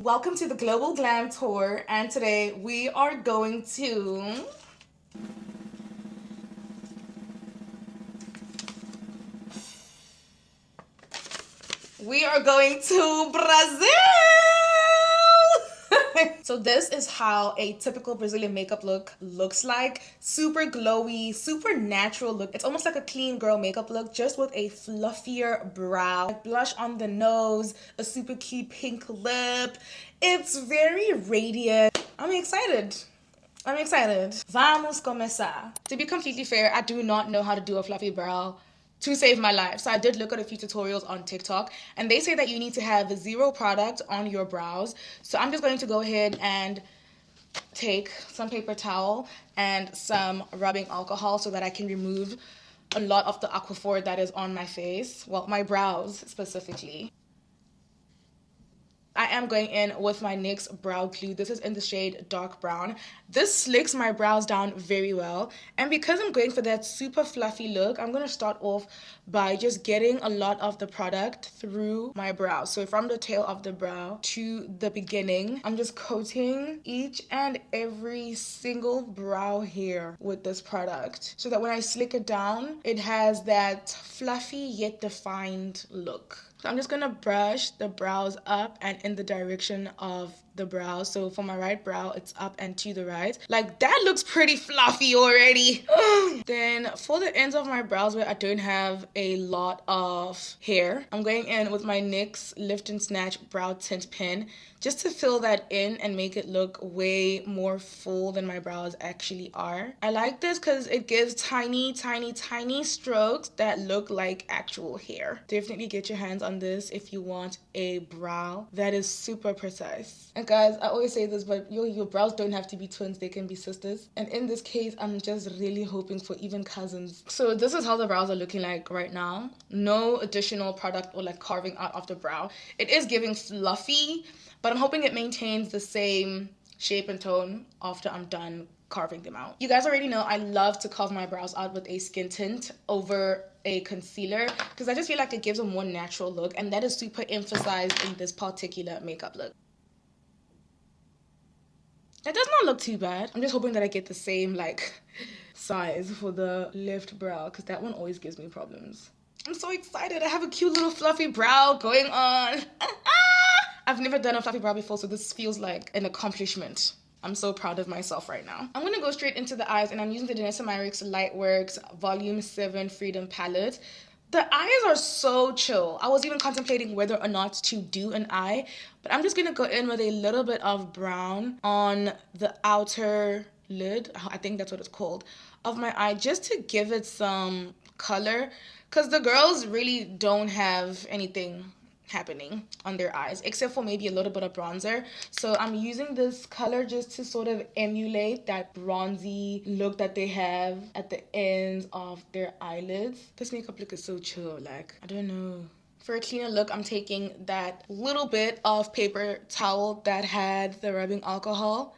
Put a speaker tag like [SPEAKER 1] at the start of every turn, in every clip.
[SPEAKER 1] Welcome to the Global Glam Tour, and today we are going to Brazil. So this is how a typical Brazilian makeup look looks like. Super glowy, super natural look. It's almost like a clean girl makeup look, just with a fluffier brow, blush on the nose, a super cute pink lip. It's very radiant. I'm excited. Vamos começar. To be completely fair, I do not know how to do a fluffy brow to save my life. So I did look at a few tutorials on TikTok, and they say that you need to have zero product on your brows. So I'm just going to go ahead and take some paper towel and some rubbing alcohol so that I can remove a lot of the aquaphor that is on my face. Well, my brows specifically. I am going in with my NYX Brow Glue. This is in the shade Dark Brown. This slicks my brows down very well. And because I'm going for that super fluffy look, I'm going to start off by just getting a lot of the product through my brow. So from the tail of the brow to the beginning, I'm just coating each and every single brow hair with this product so that when I slick it down, it has that fluffy yet defined look. So I'm just gonna brush the brows up and in the direction of the brow. So for my right brow, it's up and to the right. Like that looks pretty fluffy already. Then for the ends of my brows where I don't have a lot of hair, I'm going in with my NYX Lift and Snatch Brow Tint Pen just to fill that in and make it look way more full than my brows actually are. I like this because it gives tiny strokes that look like actual hair. Definitely get your hands on this if you want a brow that is super precise. And guys, I always say this, but your brows don't have to be twins, they can be sisters. And in this case, I'm just really hoping for even cousins. So this is how the brows are looking like right now. No additional product or like carving out of the brow. It is giving fluffy, but I'm hoping it maintains the same shape and tone after I'm done carving them out. You guys already know I love to carve my brows out with a skin tint over a concealer because I just feel like it gives a more natural look, and that is super emphasized in this particular makeup look. It does not look too bad. I'm just hoping that I get the same like size for the left brow because that one always gives me problems. I'm so excited. I have a cute little fluffy brow going on. I've never done a fluffy brow before, so this feels like an accomplishment. I'm so proud of myself right now. I'm gonna go straight into the eyes, and I'm using the Danessa Myricks Lightworks Volume 7 Freedom Palette. The eyes are so chill. I was even contemplating whether or not to do an eye, but I'm just gonna go in with a little bit of brown on the outer lid, I think that's what it's called, of my eye, just to give it some color, because the girls really don't have anything happening on their eyes except for maybe a little bit of bronzer. So I'm using this color just to sort of emulate that bronzy look that they have at the ends of their eyelids. This makeup look is so chill, like I don't know. For a cleaner look, I'm taking that little bit of paper towel that had the rubbing alcohol,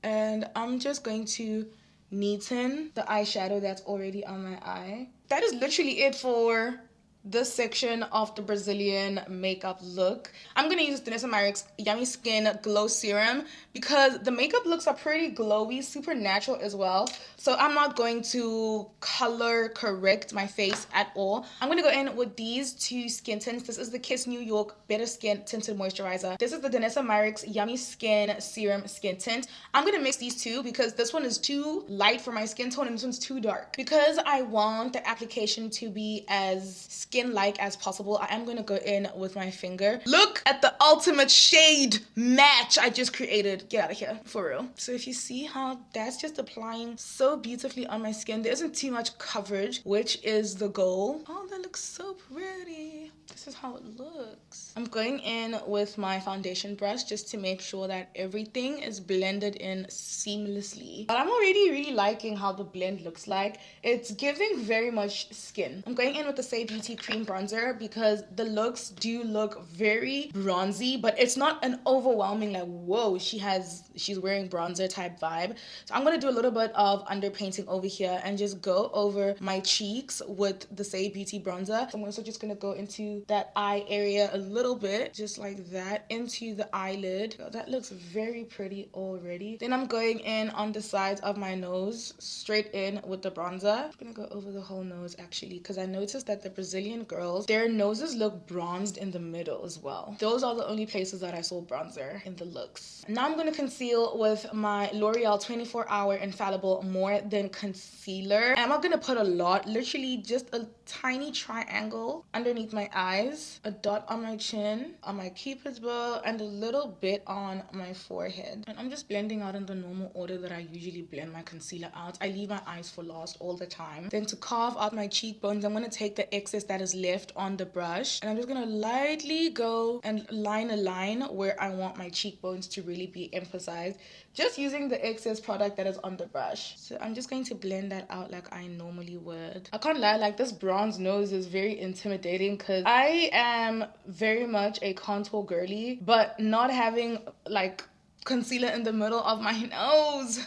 [SPEAKER 1] and I'm just going to neaten the eyeshadow that's already on my eye. That is literally it for this section of the Brazilian makeup look. I'm gonna use Danessa Myricks Yummy Skin Glow Serum because the makeup looks are pretty glowy, super natural as well. So I'm not going to color correct my face at all. I'm gonna go in with these two skin tints. This is the Kiss New York Better Skin Tinted Moisturizer. This is the Danessa Myricks Yummy Skin Serum Skin Tint. I'm gonna mix these two because this one is too light for my skin tone and this one's too dark. Because I want the application to be as skin-like as possible, I am gonna go in with my finger. Look at the ultimate shade match I just created. Get out of here, for real. So if you see how that's just applying so beautifully on my skin, there isn't too much coverage, which is the goal. Oh, that looks so pretty. This is how it looks. I'm going in with my foundation brush just to make sure that everything is blended in seamlessly. But I'm already really liking how the blend looks like. It's giving very much skin. I'm going in with the Say Beauty Cream Bronzer because the looks do look very bronzy, but it's not an overwhelming like, whoa, she's wearing bronzer type vibe. So I'm gonna do a little bit of underpainting over here and just go over my cheeks with the Say Beauty bronzer. So I'm also just gonna go into that eye area a little bit, just like that, into the eyelid. That looks very pretty already. Then I'm going in on the sides of my nose, straight in with the bronzer. I'm gonna go over the whole nose actually, because I noticed that the Brazilian girls, their noses look bronzed in the middle as well. Those are the only places that I saw bronzer in the looks. Now I'm gonna conceal with my L'Oreal 24-Hour Infallible More Than Concealer. And I'm not gonna put a lot, literally just a tiny triangle underneath my eyes, a dot on my chin, on my cupid's bow, and a little bit on my forehead. And I'm just blending out in the normal order that I usually blend my concealer out. I leave my eyes for last all the time. Then to carve out my cheekbones, I'm gonna take the excess that is left on the brush, and I'm just gonna lightly go and line a line where I want my cheekbones to really be emphasized, just using the excess product that is on the brush. So I'm just going to blend that out like I normally would. I can't lie, like this bronze nose is very intimidating because I am very much a contour girly, but not having like concealer in the middle of my nose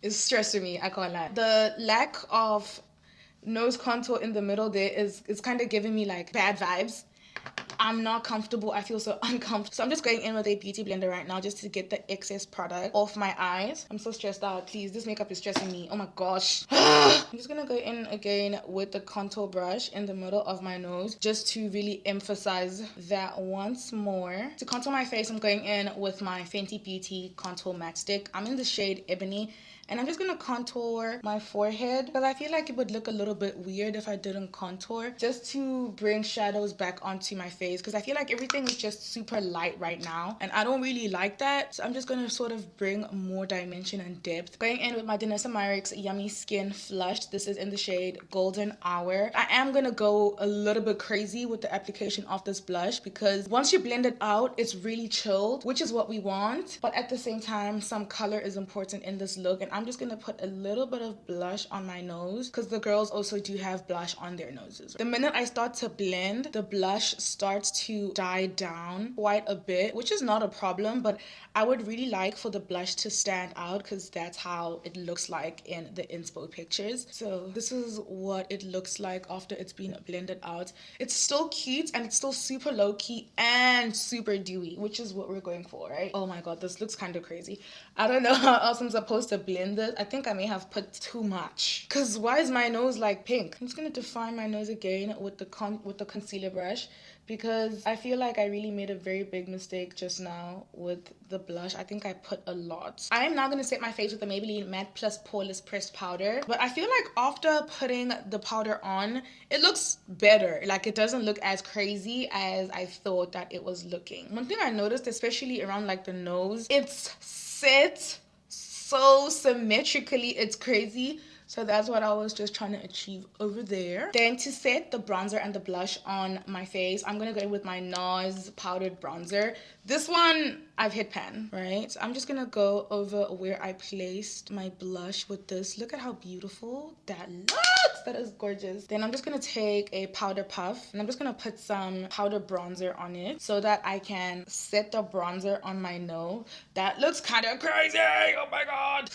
[SPEAKER 1] is stressing me, I can't lie. The lack of nose contour in the middle there is kind of giving me like bad vibes. I'm not comfortable. I feel so uncomfortable. So I'm just going in with a beauty blender right now just to get the excess product off my eyes. I'm so stressed out. Please, this makeup is stressing me. Oh my gosh. I'm just gonna go in again with the contour brush in the middle of my nose just to really emphasize that once more. To contour my face, I'm going in with my Fenty Beauty Contour Matte Stick. I'm in the shade Ebony. And I'm just gonna contour my forehead because I feel like it would look a little bit weird if I didn't contour, just to bring shadows back onto my face because I feel like everything is just super light right now and I don't really like that. So I'm just gonna sort of bring more dimension and depth. Going in with my Danessa Myricks Yummy Skin Flush. This is in the shade Golden Hour. I am gonna go a little bit crazy with the application of this blush because once you blend it out, it's really chilled, which is what we want. But at the same time, some color is important in this look, and I'm just gonna put a little bit of blush on my nose because the girls also do have blush on their noses. The minute I start to blend, the blush starts to die down quite a bit, which is not a problem, but I would really like for the blush to stand out because that's how it looks like in the inspo pictures. So this is what it looks like after it's been blended out. It's still cute and it's still super low-key and super dewy, which is what we're going for, right? Oh my god, this looks kind of crazy. I don't know how else I'm supposed to blend this. I think I may have put too much because why is my nose like pink? I'm just gonna define my nose again with the concealer brush because I feel like I really made a very big mistake just now with the blush. I think I put a lot. I am now going to set my face with the Maybelline Matte Plus Poreless Pressed Powder. But I feel like after putting the powder on, it looks better. Like it doesn't look as crazy as I thought that it was looking. One thing I noticed, especially around like the nose, it's set so symmetrically, it's crazy. So that's what I was just trying to achieve over there. Then to set the bronzer and the blush on my face, I'm gonna go in with my NARS powdered bronzer. This one, I've hit pan, right? So I'm just gonna go over where I placed my blush with this. Look at how beautiful that looks. That is gorgeous. Then I'm just gonna take a powder puff and I'm just gonna put some powder bronzer on it so that I can set the bronzer on my nose. That looks kind of crazy. Oh my god.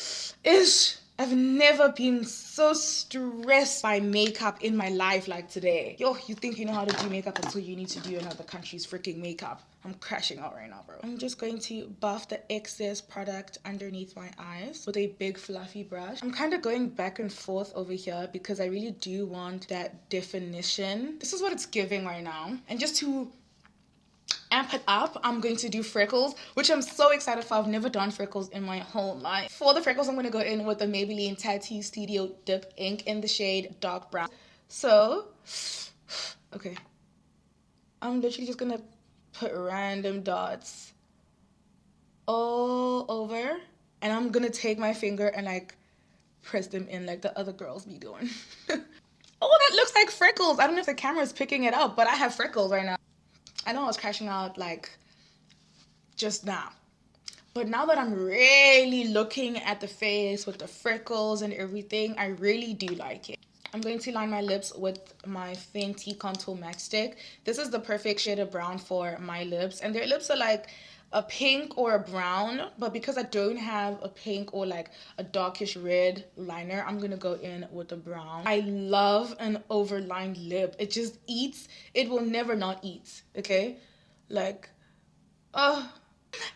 [SPEAKER 1] I've never been so stressed by makeup in my life like today. Yo, you think you know how to do makeup until you need to do another country's freaking makeup. I'm crashing out right now, bro. I'm just going to buff the excess product underneath my eyes with a big fluffy brush. I'm kind of going back and forth over here because I really do want that definition. This is what it's giving right now. And just to amp it up, I'm going to do freckles, which I'm so excited for. I've never done freckles in my whole life. For the freckles, I'm going to go in with the Maybelline Tattoo Studio Dip Ink in the shade Dark Brown. So, okay. I'm literally just going to put random dots all over. And I'm going to take my finger and like press them in like the other girls be doing. Oh, that looks like freckles. I don't know if the camera is picking it up, but I have freckles right now. I know I was crashing out like just now, but now that I'm really looking at the face with the freckles and everything, I really do like it. I'm going to line my lips with my Fenty Contour Matte Stick. This is the perfect shade of brown for my lips. And their lips are like a pink or a brown. But because I don't have a pink or like a darkish red liner, I'm going to go in with a brown. I love an overlined lip. It just eats. It will never not eat. Okay? Like, oh.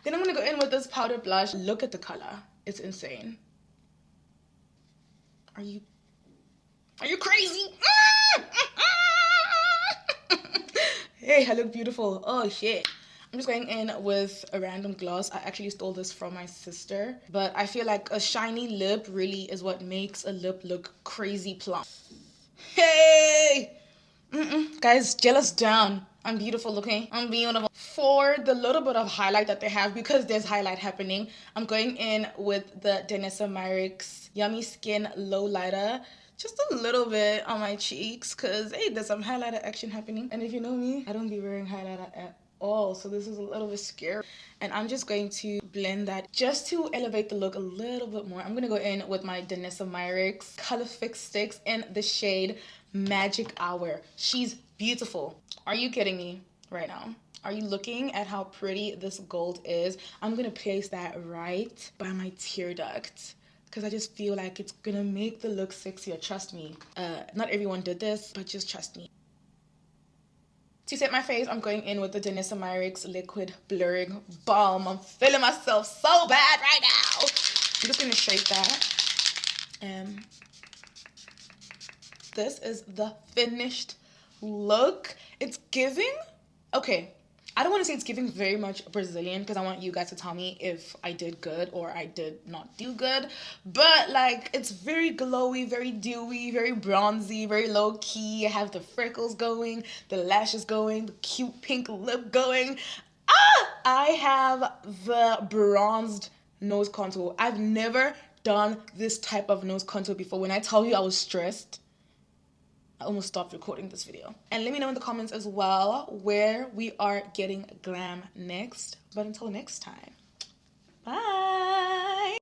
[SPEAKER 1] Then I'm going to go in with this powder blush. Look at the color. It's insane. Are you crazy? Hey, I look beautiful. Oh shit. I'm just going in with a random gloss. I actually stole this from my sister, but I feel like a shiny lip really is what makes a lip look crazy plump. Hey! Guys, jealous down. I'm beautiful, okay? I'm beautiful. For the little bit of highlight that they have, because there's highlight happening, I'm going in with the Danessa Myricks Yummy Skin Low Lighter. Just a little bit on my cheeks, because, hey, there's some highlighter action happening. And if you know me, I don't be wearing highlighter at all, so this is a little bit scary. And I'm just going to blend that just to elevate the look a little bit more. I'm going to go in with my Danessa Myricks Color Fix Sticks in the shade Magic Hour. She's beautiful. Are you kidding me right now? Are you looking at how pretty this gold is? I'm going to place that right by my tear duct, because I just feel like it's gonna make the look sexier. Trust me. Not everyone did this, but just trust me. To set my face, I'm going in with the Danessa Myricks Liquid Blurring Balm. I'm feeling myself so bad right now. I'm just gonna shake that. This is the finished look. It's giving, okay, I don't want to say it's giving very much Brazilian, because I want you guys to tell me if I did good or I did not do good. But like, it's very glowy, very dewy, very bronzy, very low key. I have the freckles going, the lashes going, the cute pink lip going. I have the bronzed nose contour. I've never done this type of nose contour before. When I tell you I was stressed, I almost stopped recording this video. And let me know in the comments as well where we are getting glam next. But until next time.